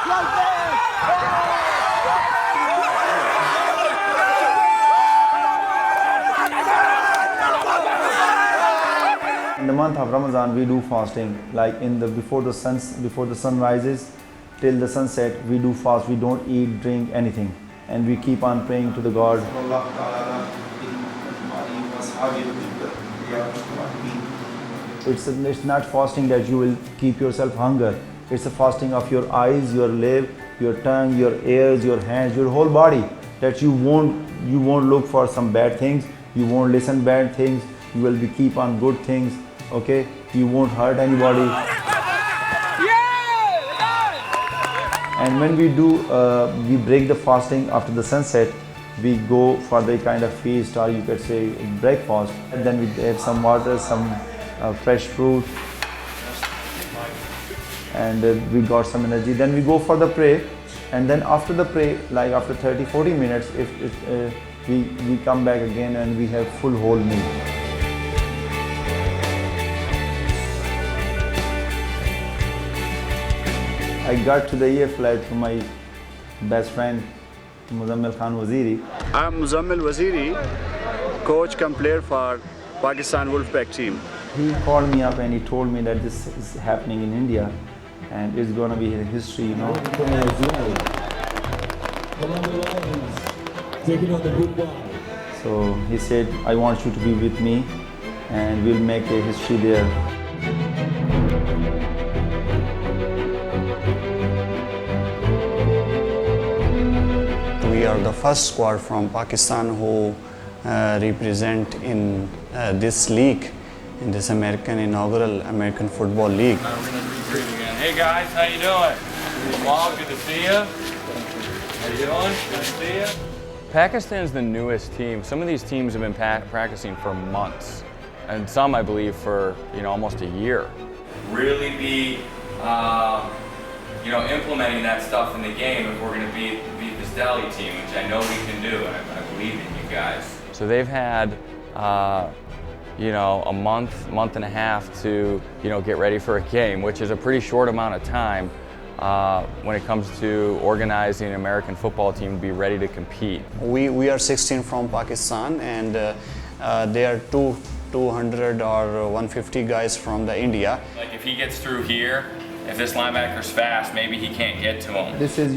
In the month of Ramadan, we do fasting. Like before the sun rises till the sunset, we do fast. We don't eat, drink anything, and we keep on praying to the God. It's not fasting that you will keep yourself hunger. It's a fasting of your eyes, your lip, your tongue, your ears, your hands, your whole body. That you won't look for some bad things. You won't listen bad things. You will keep on good things. Okay, you won't hurt anybody. And when we break the fasting after the sunset, we go for the kind of feast, or you could say breakfast. And then we have some water, some fresh fruit, and we got some energy. Then we go for the pray, and then after the pray, like after 30-40 minutes, we come back again and we have full whole meal. I got to the EFLI through my best friend, Muzammil Khan Waziri. I'm Muzammil Waziri, coach come player for Pakistan Wolfpak team. He called me up and he told me that this is happening in India and it's going to be history, you know. So he said, I want you to be with me and we'll make a history there. We are the first squad from Pakistan who represent in this league, in this inaugural American Football League. Hey guys, how you doing? Mom, good to see you. How you doing? Good to see you. Pakistan's the newest team. Some of these teams have been practicing for months, and some, I believe, for almost a year. Really be, implementing that stuff in the game if we're going to beat this Delhi team, which I know we can do, and I believe in you guys. So they've had, a month and a half to, get ready for a game, which is a pretty short amount of time when it comes to organizing an American football team to be ready to compete. We are 16 from Pakistan, and there are 200 or 150 guys from the India. Like if he gets through here, if this linebacker's fast, maybe he can't get to him. This is,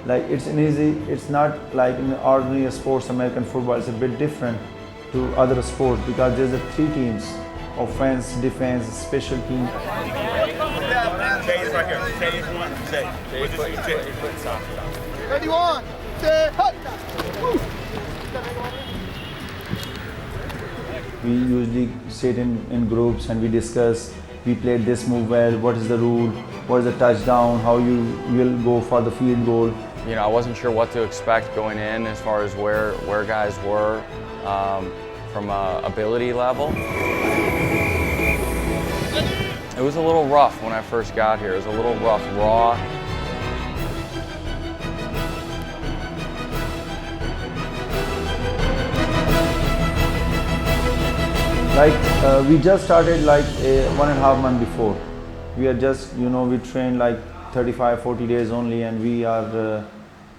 like it's not like in ordinary sports, American football. It's a bit different to other sports because there's 3 teams: offense, defense, special team. Ready, 1, 2, We usually sit in groups and we discuss. We played this move well. What is the rule? What is the touchdown? How you will go for the field goal? I wasn't sure what to expect going in as far as where guys were from a ability level. It was a little rough when I first got here. It was a little rough, raw. We just started like 1.5 months before. We are just, we train like 35-40 days only, and we are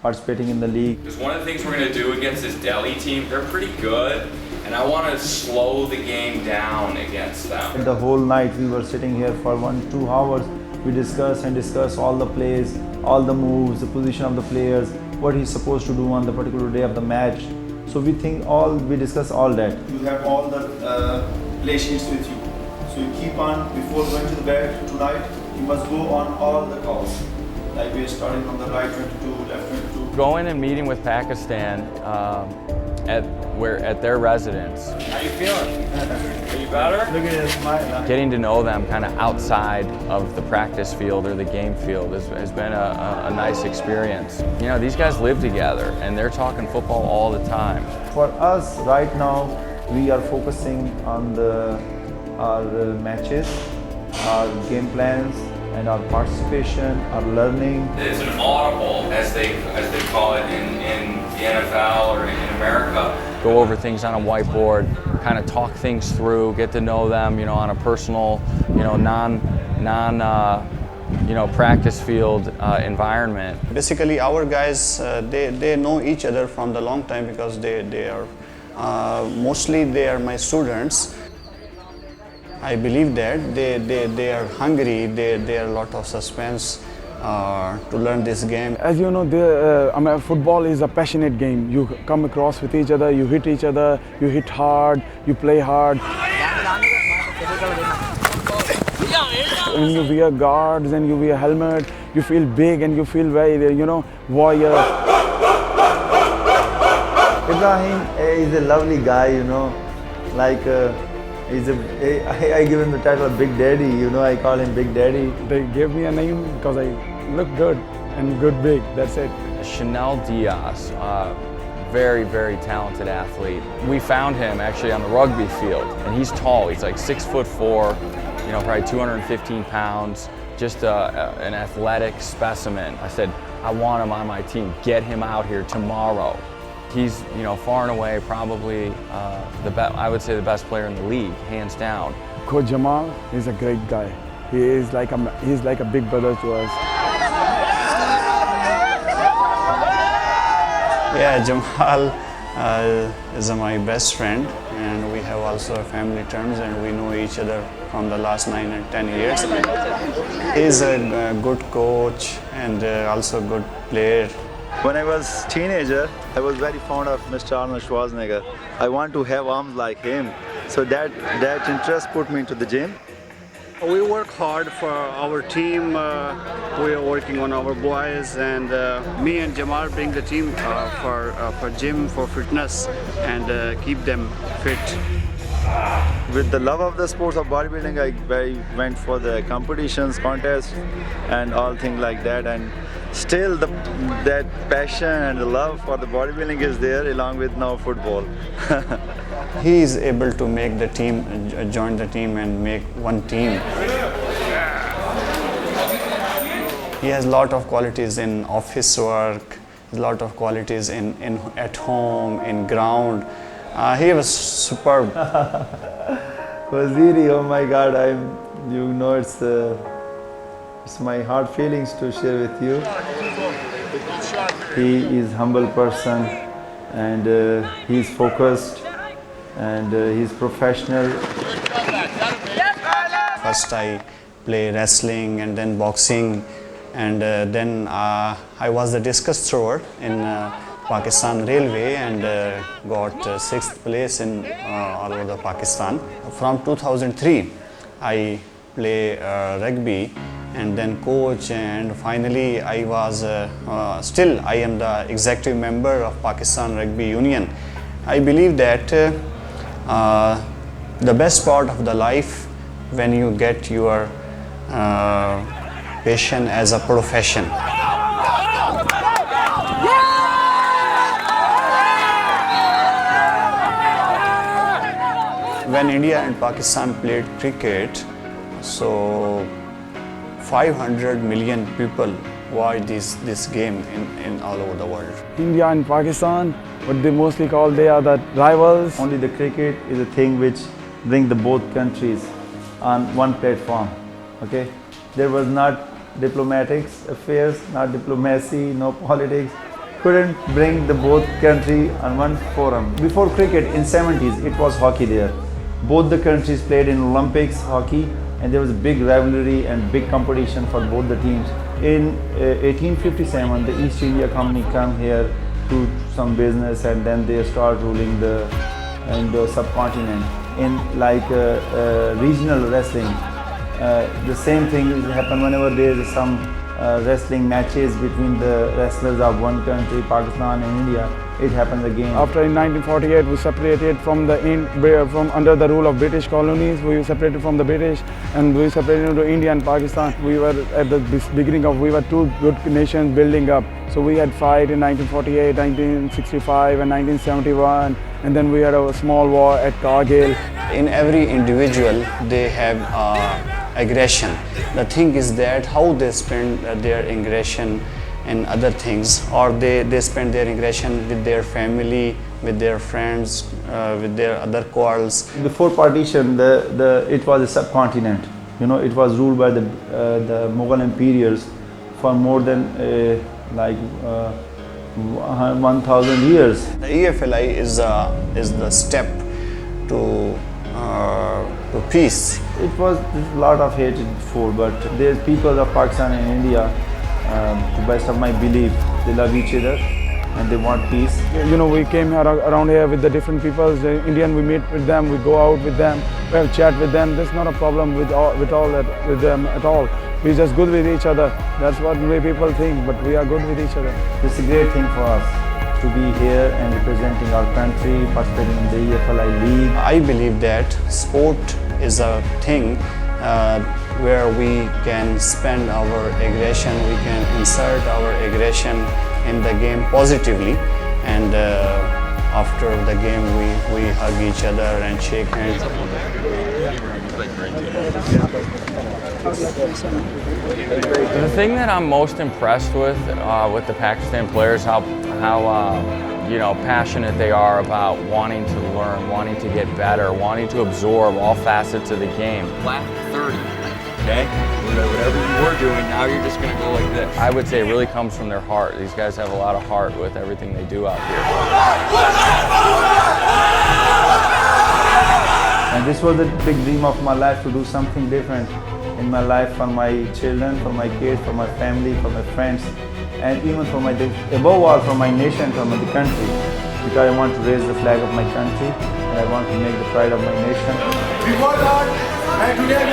participating in the league. Because one of the things we're going to do against this Delhi team, they're pretty good, and I want to slow the game down against them. The whole night we were sitting here for 1-2 hours. We discuss all the plays, all the moves, the position of the players, what he's supposed to do on the particular day of the match. So we discuss all that. You have all the play sheets with you. So you keep on, before going to the bed tonight, you must go on all the calls. Like we are starting from the right 22, left 22. Going and meeting with Pakistan at their residence. How you feeling? Are you better? Look at his smile. Getting to know them kind of outside of the practice field or the game field has been a nice experience. These guys live together and they're talking football all the time. For us right now, we are focusing on our matches, our game plans, and our participation, our learning. It's an audible, as they call it in the NFL or in America. Go over things on a whiteboard, kind of talk things through, get to know them, on a personal, practice field environment. Basically, our guys, they know each other from the long time because they are mostly they are my students. I believe that they are hungry. They are a lot of suspense to learn this game. As you know, football is a passionate game. You come across with each other, you hit each other, you hit hard, you play hard. When you wear guards and you wear helmet, you feel big and you feel very, warrior. Ibrahim is a lovely guy, like I give him the title of Big Daddy, I call him Big Daddy. They gave me a name because I look good and good big, that's it. Chanel Diaz, very, very talented athlete. We found him actually on the rugby field, and he's tall. He's like 6'4", probably 215 pounds, just an athletic specimen. I said, I want him on my team. Get him out here tomorrow. He's, far and away probably I would say the best player in the league, hands down. Coach Jamal is a great guy. He's like a big brother to us. Yeah, Jamal is my best friend, and we have also family terms, and we know each other from the last 9 and 10 years. He's a good coach and also a good player. When I was a teenager, I was very fond of Mr. Arnold Schwarzenegger. I want to have arms like him. So that interest put me into the gym. We work hard for our team. We are working on our boys, and me and Jamal bring the team for gym, for fitness, and keep them fit. With the love of the sports of bodybuilding, I went for the competitions, contests, and all things like that. And still, that passion and the love for the bodybuilding is there, along with now football. He is able to make the team, join the team and make one team. He has a lot of qualities in office work, a lot of qualities in at home, in ground. He was superb. Waziri, oh my God, it's my heart feelings to share with you. He is humble person, and he's focused, and he's professional. First I play wrestling and then boxing, and then I was the discus thrower in Pakistan Railway and got 6th place in all over the Pakistan. From 2003 I play rugby and then coach, and finally I was still I am the executive member of Pakistan Rugby Union. I believe that the best part of the life when you get your passion as a profession. When India and Pakistan played cricket, so 500 million people watch this game in all over the world. India and Pakistan, what they mostly call, they are the rivals. Only the cricket is a thing which brings the both countries on one platform. Okay, there was not diplomatics affairs, not diplomacy, no politics. Couldn't bring the both country on one forum. Before cricket in 70s, it was hockey there. Both the countries played in Olympics hockey, and there was a big rivalry and big competition for both the teams. In 1857, the East India Company come here to some business, and then they start ruling the subcontinent in like regional wrestling. The same thing will happen whenever there is some wrestling matches between the wrestlers of one country, Pakistan and India. It happens again. After in 1948 we separated from under the rule of British colonies. We separated from the British and we separated into India and Pakistan. We were at the beginning of, we were two good nations building up. So we had fight in 1948, 1965 and 1971, and then we had a small war at Kargil. In every individual they have aggression. The thing is that how they spend their aggression and other things, or they spend their aggression with their family, with their friends, with their other quarrels. Before partition, it was a subcontinent. You know, it was ruled by the Mughal emperors for more than 1,000 years. The EFLI is the step to peace. It was a lot of hatred before, but there's people of Pakistan and India, to best of my belief, they love each other and they want peace. You know, we came around here with the different peoples. The Indian, we meet with them, we go out with them, we have chat with them. There's not a problem with them at all. We're just good with each other. That's what way people think, but we are good with each other. It's a great thing for us to be here and representing our country, participating in the EFLI League. I believe that sport is a thing where we can spend our aggression, we can insert our aggression in the game positively, and after the game we hug each other and shake hands. The thing that I'm most impressed with the Pakistan players, how you know, passionate they are about wanting to learn, wanting to get better, wanting to absorb all facets of the game. Flat 30, okay? Whatever you were doing, now you're just gonna go like this. I would say it really comes from their heart. These guys have a lot of heart with everything they do out here. And this was the big dream of my life, to do something different in my life for my children, for my kids, for my family, for my friends, and even for above all, for my nation, for the country. Because I want to raise the flag of my country and I want to make the pride of my nation. We work hard and today we